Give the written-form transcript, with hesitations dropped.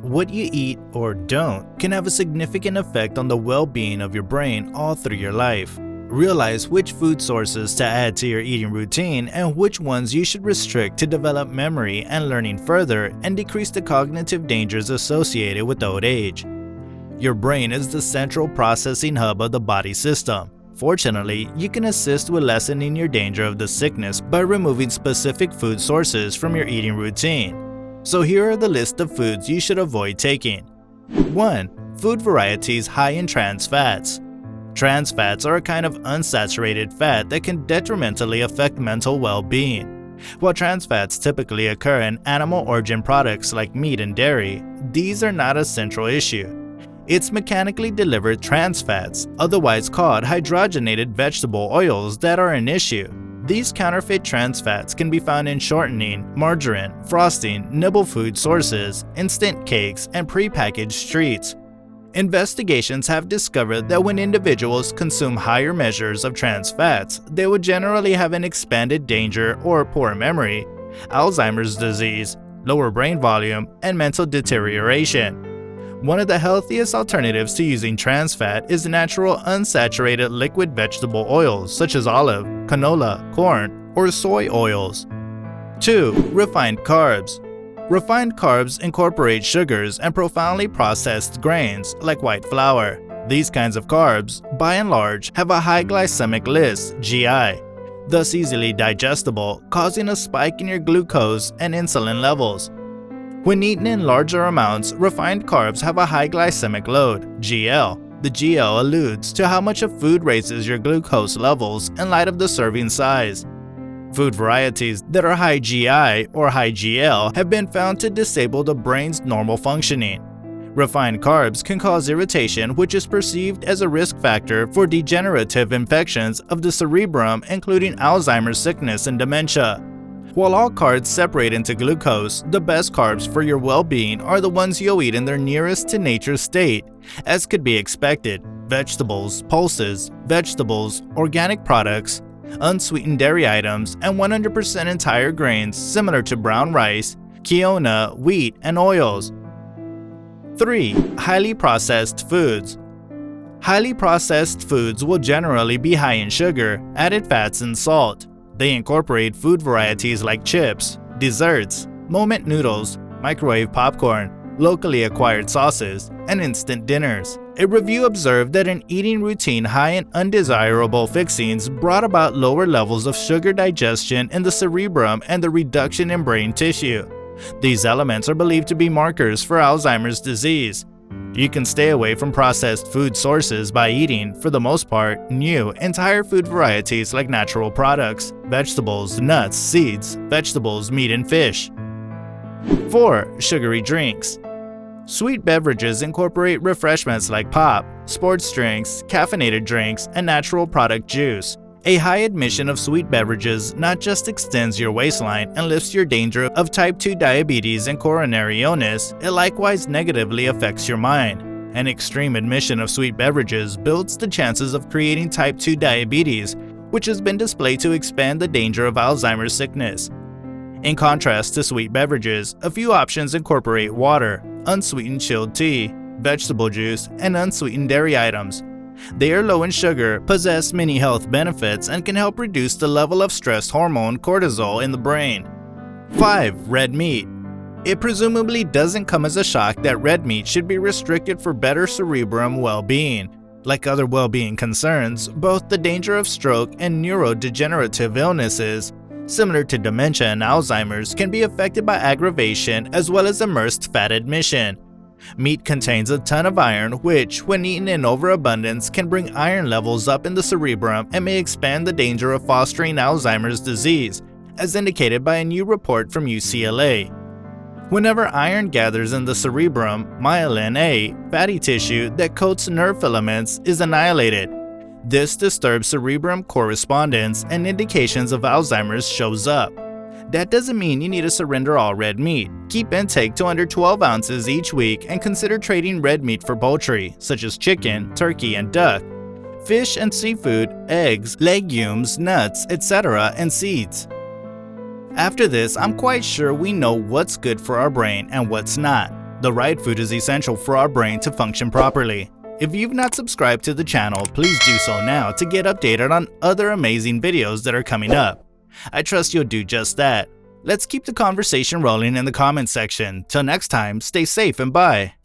What you eat or don't can have a significant effect on the well-being of your brain all through your life. Realize which food sources to add to your eating routine and which ones you should restrict to develop memory and learning further and decrease the cognitive dangers associated with old age. Your brain is the central processing hub of the body system. Fortunately, you can assist with lessening your danger of the sickness by removing specific food sources from your eating routine. So here are the list of foods you should avoid taking. 1. Food varieties high in trans fats. Trans fats are a kind of unsaturated fat that can detrimentally affect mental well-being. While trans fats typically occur in animal origin products like meat and dairy, these are not a central issue. It's mechanically delivered trans fats, otherwise called hydrogenated vegetable oils, that are an issue. These counterfeit trans fats can be found in shortening, margarine, frosting, nibble food sources, instant cakes, and prepackaged treats. Investigations have discovered that when individuals consume higher measures of trans fats, they would generally have an expanded danger or poor memory, Alzheimer's disease, lower brain volume, and mental deterioration. One of the healthiest alternatives to using trans fat is natural unsaturated liquid vegetable oils such as olive, canola, corn, or soy oils. 2. Refined carbs. Refined carbs incorporate sugars and profoundly processed grains like white flour. These kinds of carbs, by and large, have a high glycemic list (GI), thus easily digestible, causing a spike in your glucose and insulin levels. When eaten in larger amounts, refined carbs have a high glycemic load (GL). The GL alludes to how much a food raises your glucose levels in light of the serving size. Food varieties that are high GI or high GL have been found to disable the brain's normal functioning. Refined carbs can cause irritation, which is perceived as a risk factor for degenerative infections of the cerebrum, including Alzheimer's sickness and dementia. While all carbs separate into glucose, the best carbs for your well-being are the ones you'll eat in their nearest to nature state, as could be expected: vegetables, pulses, vegetables, organic products, unsweetened dairy items, and 100% entire grains similar to brown rice, quinoa, wheat, and oils. 3. Highly processed foods. Highly processed foods will generally be high in sugar, added fats, and salt. They incorporate food varieties like chips, desserts, moment noodles, microwave popcorn, locally acquired sauces, and instant dinners. A review observed that an eating routine high in undesirable fixings brought about lower levels of sugar digestion in the cerebrum and the reduction in brain tissue. These elements are believed to be markers for Alzheimer's disease. You can stay away from processed food sources by eating, for the most part, new, entire food varieties like natural products, vegetables, nuts, seeds, vegetables, meat, and fish. 4. Sugary drinks. Sweet beverages incorporate refreshments like pop, sports drinks, caffeinated drinks, and natural product juice. A high admission of sweet beverages not just extends your waistline and lifts your danger of type 2 diabetes and coronary illness, it likewise negatively affects your mind. An extreme admission of sweet beverages builds the chances of creating type 2 diabetes, which has been displayed to expand the danger of Alzheimer's sickness. In contrast to sweet beverages, a few options incorporate water, unsweetened chilled tea, vegetable juice, and unsweetened dairy items. They are low in sugar, possess many health benefits, and can help reduce the level of stress hormone cortisol in the brain. 5. Red meat. It presumably doesn't come as a shock that red meat should be restricted for better cerebrum well-being. Like other well-being concerns, both the danger of stroke and neurodegenerative illnesses, similar to dementia and Alzheimer's, can be affected by aggravation as well as immersed fat admission. Meat contains a ton of iron, which, when eaten in overabundance, can bring iron levels up in the cerebrum and may expand the danger of fostering Alzheimer's disease, as indicated by a new report from UCLA. Whenever iron gathers in the cerebrum, myelin A, fatty tissue that coats nerve filaments, is annihilated. This disturbs cerebrum correspondence and indications of Alzheimer's shows up. That doesn't mean you need to surrender all red meat. Keep intake to under 12 ounces each week and consider trading red meat for poultry, such as chicken, turkey, and duck, fish and seafood, eggs, legumes, nuts, etc., and seeds. After this, I'm quite sure we know what's good for our brain and what's not. The right food is essential for our brain to function properly. If you've not subscribed to the channel, please do so now to get updated on other amazing videos that are coming up. I trust you'll do just that. Let's keep the conversation rolling in the comments section. Till next time, stay safe and bye.